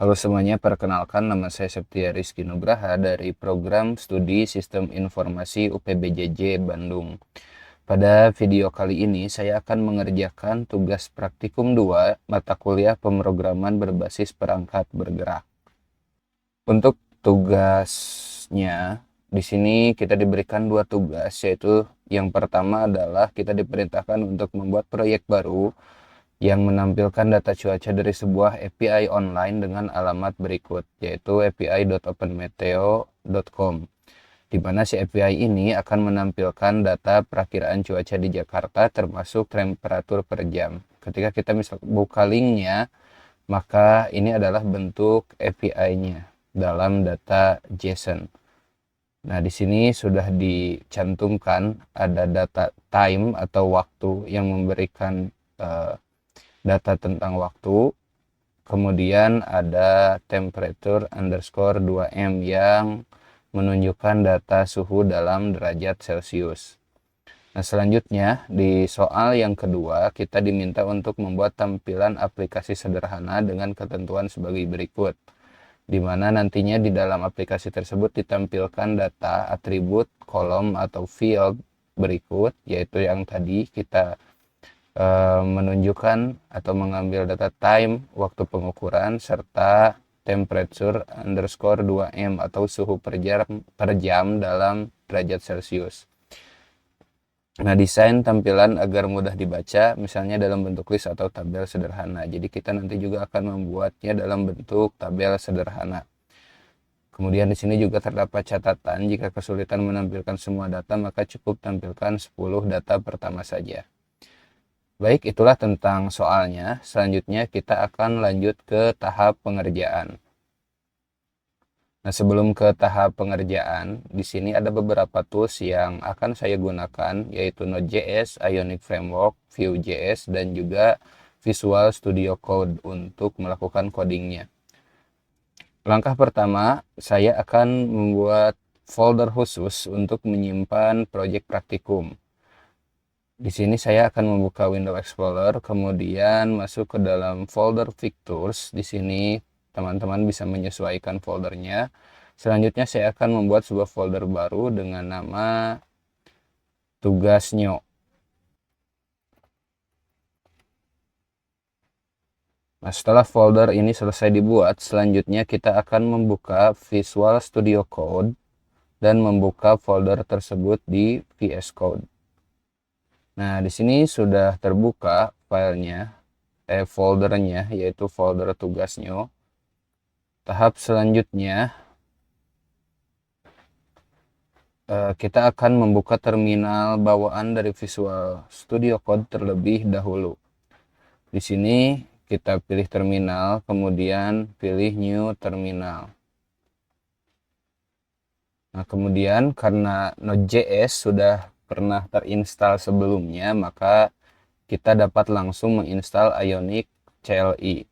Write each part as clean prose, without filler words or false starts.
Halo semuanya, perkenalkan nama saya Septia Rizky Nugraha dari Program Studi Sistem Informasi UPBJJ Bandung. Pada video kali ini saya akan mengerjakan tugas praktikum 2 mata kuliah pemrograman berbasis perangkat bergerak. Untuk tugasnya, di sini kita diberikan 2 tugas, yaitu yang pertama adalah kita diperintahkan untuk membuat proyek baru yang menampilkan data cuaca dari sebuah API online dengan alamat berikut, yaitu api.openmeteo.com, di mana si API ini akan menampilkan data perakiraan cuaca di Jakarta termasuk temperatur per jam. Ketika kita buka linknya, maka ini adalah bentuk API-nya dalam data JSON. Nah, di sini sudah dicantumkan ada data time atau waktu yang memberikan data tentang waktu. Kemudian ada temperature underscore 2M yang menunjukkan data suhu dalam derajat Celcius. Nah, selanjutnya di soal yang kedua kita diminta untuk membuat tampilan aplikasi sederhana dengan ketentuan sebagai berikut, di mana nantinya di dalam aplikasi tersebut ditampilkan data atribut kolom atau field berikut, yaitu yang tadi kita menunjukkan atau mengambil data time, waktu pengukuran, serta temperature underscore 2M atau suhu per jam dalam derajat Celcius. Nah, desain tampilan agar mudah dibaca, misalnya dalam bentuk list atau tabel sederhana. Jadi kita nanti juga akan membuatnya dalam bentuk tabel sederhana. Kemudian di sini juga terdapat catatan, jika kesulitan menampilkan semua data, maka cukup tampilkan 10 data pertama saja. Baik, itulah tentang soalnya. Selanjutnya kita akan lanjut ke tahap pengerjaan. Nah, sebelum ke tahap pengerjaan, di sini ada beberapa tools yang akan saya gunakan, yaitu Node.js, Ionic Framework, Vue.js, dan juga Visual Studio Code untuk melakukan codingnya. Langkah pertama, saya akan membuat folder khusus untuk menyimpan proyek praktikum. Di sini saya akan membuka Windows Explorer, kemudian masuk ke dalam folder Pictures. Di sini teman-teman bisa menyesuaikan foldernya. Selanjutnya saya akan membuat sebuah folder baru dengan nama tugasnya. Nah, setelah folder ini selesai dibuat, selanjutnya kita akan membuka Visual Studio Code dan membuka folder tersebut di VS Code. Nah, di sini sudah terbuka filenya, foldernya, yaitu folder tugasnya. Tahap selanjutnya, kita akan membuka terminal bawaan dari Visual Studio Code terlebih dahulu. Di sini kita pilih terminal, kemudian pilih New Terminal. Nah, kemudian karena Node.js sudah pernah terinstall sebelumnya, maka kita dapat langsung menginstal Ionic CLI.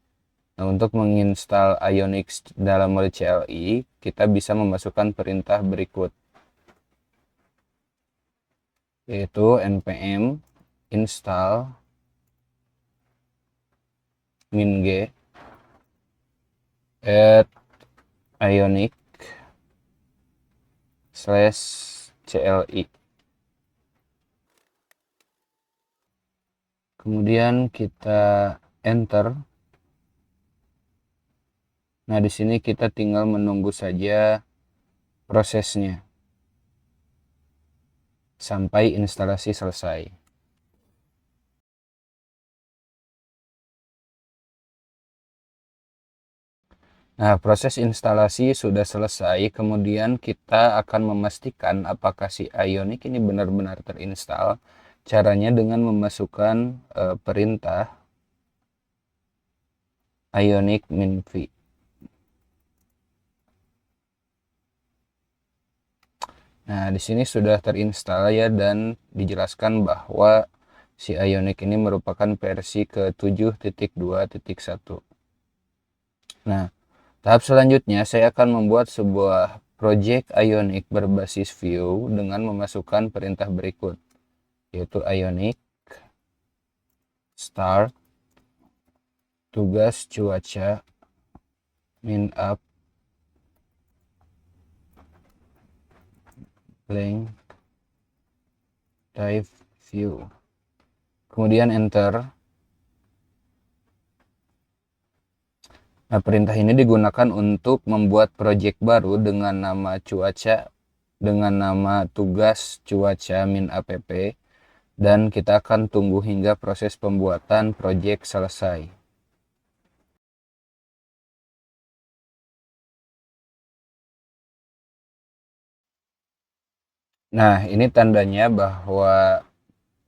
Nah, untuk menginstal Ionic dalam mode CLI, kita bisa memasukkan perintah berikut, yaitu npm install -g add ionic /CLI. Kemudian kita enter. Nah, di sini kita tinggal menunggu saja prosesnya sampai instalasi selesai. Nah, proses instalasi sudah selesai, kemudian kita akan memastikan apakah si Ionic ini benar-benar terinstall. Caranya dengan memasukkan perintah ionic -v. Nah, di sini sudah terinstall ya, dan dijelaskan bahwa si Ionic ini merupakan versi ke-7.2.1. Nah, tahap selanjutnya saya akan membuat sebuah project Ionic berbasis Vue dengan memasukkan perintah berikut, yaitu Ionic start tugas cuaca min up blank type view, kemudian enter. Nah, perintah ini digunakan untuk membuat project baru dengan nama cuaca, dengan nama tugas cuaca min app, dan kita akan tunggu hingga proses pembuatan project selesai. Nah, ini tandanya bahwa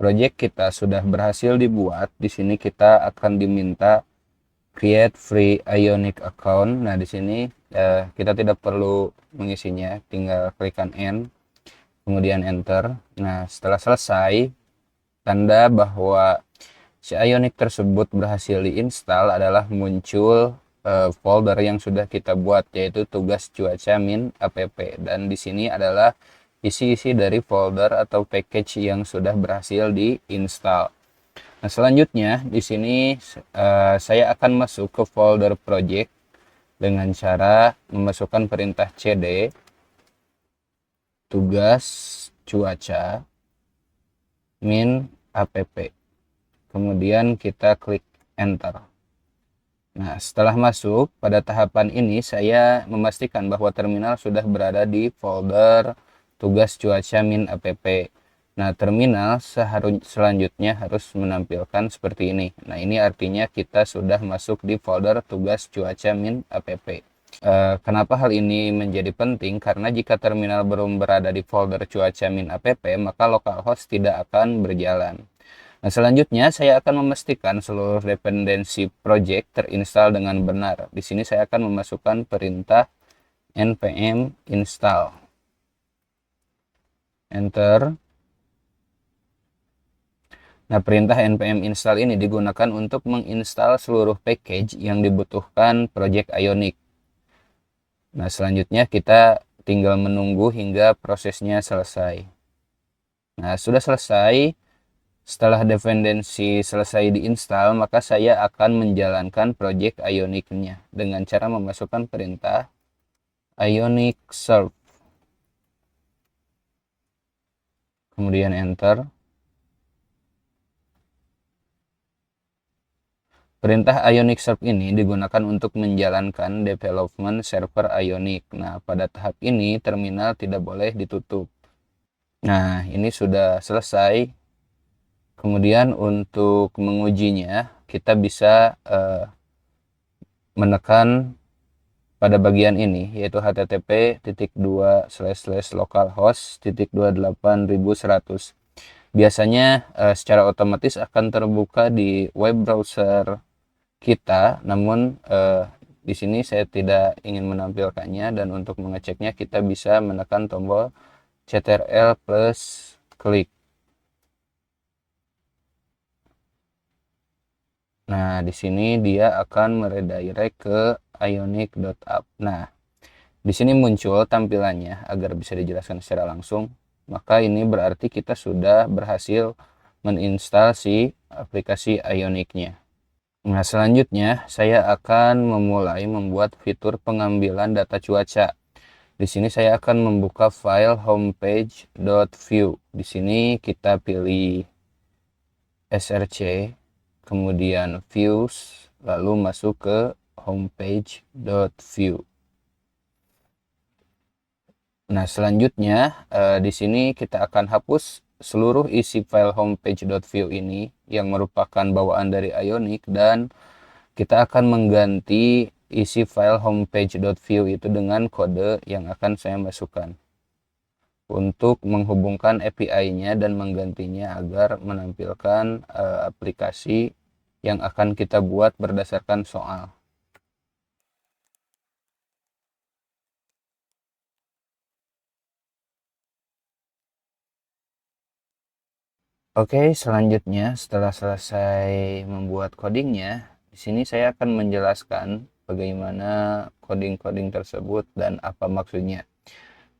project kita sudah berhasil dibuat. Di sini kita akan diminta create free Ionic account. Nah, di sini kita tidak perlu mengisinya, tinggal klikkan N, kemudian enter. Nah, setelah selesai, tanda bahwa si Ionic tersebut berhasil diinstal adalah muncul folder yang sudah kita buat, yaitu tugas cuaca min app, dan di sini adalah isi-isi dari folder atau package yang sudah berhasil diinstal. Nah, selanjutnya di sini saya akan masuk ke folder project dengan cara memasukkan perintah cd tugas cuaca min app. Kemudian kita klik enter. Nah, setelah masuk pada tahapan ini, saya memastikan bahwa terminal sudah berada di folder tugas cuaca min app. Nah, terminal selanjutnya harus menampilkan seperti ini. Nah, ini artinya kita sudah masuk di folder tugas cuaca min app. Kenapa hal ini menjadi penting? Karena jika terminal belum berada di folder cuaca min app, maka localhost tidak akan berjalan. Nah, selanjutnya saya akan memastikan seluruh dependensi project terinstall dengan benar. Di sini saya akan memasukkan perintah npm install. Enter. Nah, perintah npm install ini digunakan untuk menginstal seluruh package yang dibutuhkan project Ionic. Nah, selanjutnya kita tinggal menunggu hingga prosesnya selesai. Nah, sudah selesai. Setelah dependensi selesai diinstal, maka saya akan menjalankan project Ionic-nya dengan cara memasukkan perintah Ionic serve. Kemudian enter. Perintah Ionic serve ini digunakan untuk menjalankan development server Ionic. Nah, pada tahap ini terminal tidak boleh ditutup. Nah, ini sudah selesai. Kemudian untuk mengujinya, kita bisa menekan pada bagian ini, yaitu http://localhost.288.100. Biasanya secara otomatis akan terbuka di web browser kita, namun di sini saya tidak ingin menampilkannya, dan untuk mengeceknya kita bisa menekan tombol Ctrl plus klik. Nah, di sini dia akan meredirect ke ionic.app. Nah, di sini muncul tampilannya agar bisa dijelaskan secara langsung. Maka ini berarti kita sudah berhasil menginstal si aplikasi Ionic-nya. Nah, selanjutnya saya akan memulai membuat fitur pengambilan data cuaca. Di sini saya akan membuka file homepage.view. Di sini kita pilih src, kemudian views, lalu masuk ke homepage.view. Nah, selanjutnya di sini kita akan hapus seluruh isi file homepage.view ini yang merupakan bawaan dari Ionic, dan kita akan mengganti isi file homepage.view itu dengan kode yang akan saya masukkan untuk menghubungkan API-nya dan menggantinya agar menampilkan aplikasi yang akan kita buat berdasarkan soal. Oke, selanjutnya setelah selesai membuat codingnya, di sini saya akan menjelaskan bagaimana coding-coding tersebut dan apa maksudnya.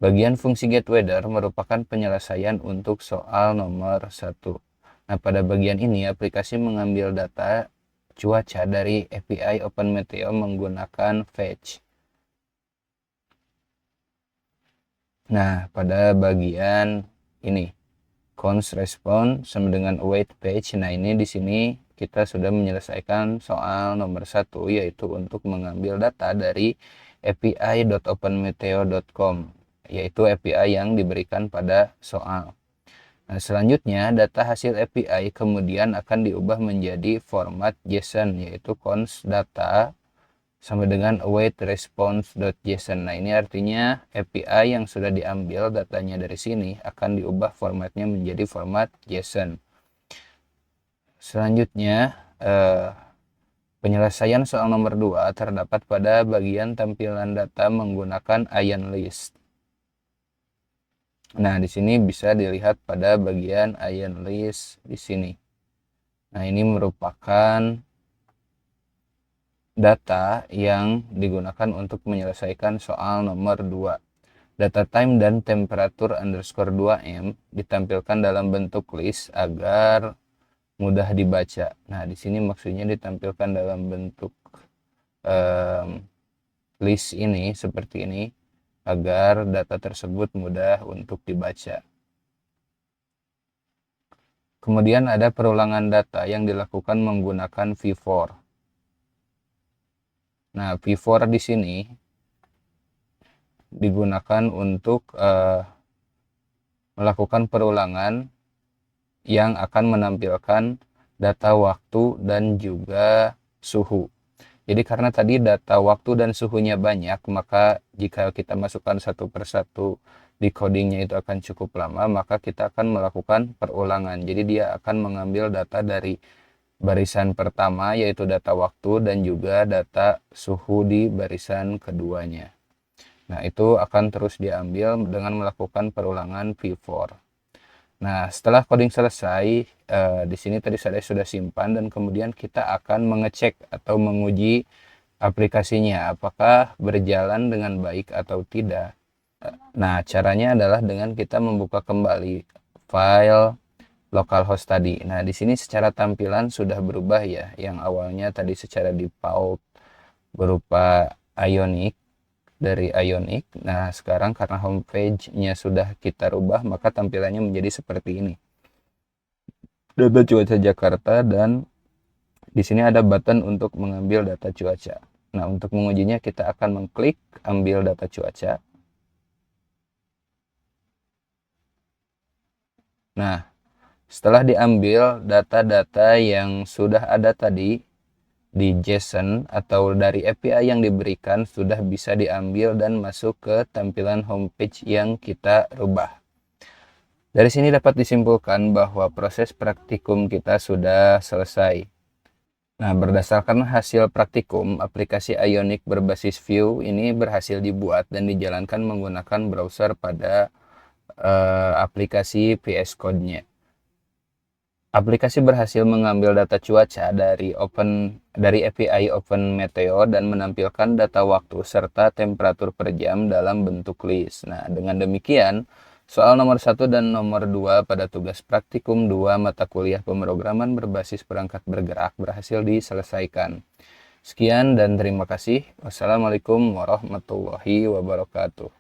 Bagian fungsi getWeather merupakan penyelesaian untuk soal nomor 1. Nah, pada bagian ini aplikasi mengambil data cuaca dari API OpenMeteo menggunakan fetch. Nah, pada bagian ini const response sama dengan await page. Nah, ini di sini kita sudah menyelesaikan soal nomor 1, yaitu untuk mengambil data dari api.openmeteo.com, yaitu API yang diberikan pada soal. Nah, selanjutnya data hasil API kemudian akan diubah menjadi format JSON, yaitu const data sama dengan await response.json. Nah, ini artinya API yang sudah diambil datanya dari sini akan diubah formatnya menjadi format JSON. Selanjutnya, penyelesaian soal nomor 2 terdapat pada bagian tampilan data menggunakan ion list. Nah, di sini bisa dilihat pada bagian ion list di sini. Nah, ini merupakan data yang digunakan untuk menyelesaikan soal nomor 2. Data time dan temperatur underscore 2M ditampilkan dalam bentuk list agar mudah dibaca. Nah, di sini maksudnya ditampilkan dalam bentuk list ini seperti ini agar data tersebut mudah untuk dibaca. Kemudian ada perulangan data yang dilakukan menggunakan V4. Nah, V4 di sini digunakan untuk melakukan perulangan yang akan menampilkan data waktu dan juga suhu. Jadi karena tadi data waktu dan suhunya banyak, maka jika kita masukkan satu persatu di codingnya itu akan cukup lama, maka kita akan melakukan perulangan. Jadi dia akan mengambil data dari barisan pertama, yaitu data waktu, dan juga data suhu di barisan keduanya. Nah, itu akan terus diambil dengan melakukan perulangan V4. Nah, setelah coding selesai, di sini tadi saya sudah simpan dan kemudian kita akan mengecek atau menguji aplikasinya apakah berjalan dengan baik atau tidak. Nah, caranya adalah dengan kita membuka kembali file localhost tadi. Nah, di sini secara tampilan sudah berubah ya. Yang awalnya tadi secara default berupa Ionic dari Ionic. Nah, sekarang karena homepage-nya sudah kita rubah, maka tampilannya menjadi seperti ini. Data cuaca Jakarta, dan di sini ada button untuk mengambil data cuaca. Nah, untuk mengujinya kita akan mengklik ambil data cuaca. Nah, setelah diambil data-data yang sudah ada tadi di JSON atau dari API yang diberikan sudah bisa diambil dan masuk ke tampilan homepage yang kita rubah. Dari sini dapat disimpulkan bahwa proses praktikum kita sudah selesai. Nah, berdasarkan hasil praktikum, aplikasi Ionic berbasis Vue ini berhasil dibuat dan dijalankan menggunakan browser pada aplikasi VS Code-nya. Aplikasi berhasil mengambil data cuaca dari API OpenMeteo dan menampilkan data waktu serta temperatur per jam dalam bentuk list. Nah, dengan demikian, soal nomor 1 dan nomor 2 pada tugas praktikum 2 mata kuliah pemrograman berbasis perangkat bergerak berhasil diselesaikan. Sekian dan terima kasih. Wassalamualaikum warahmatullahi wabarakatuh.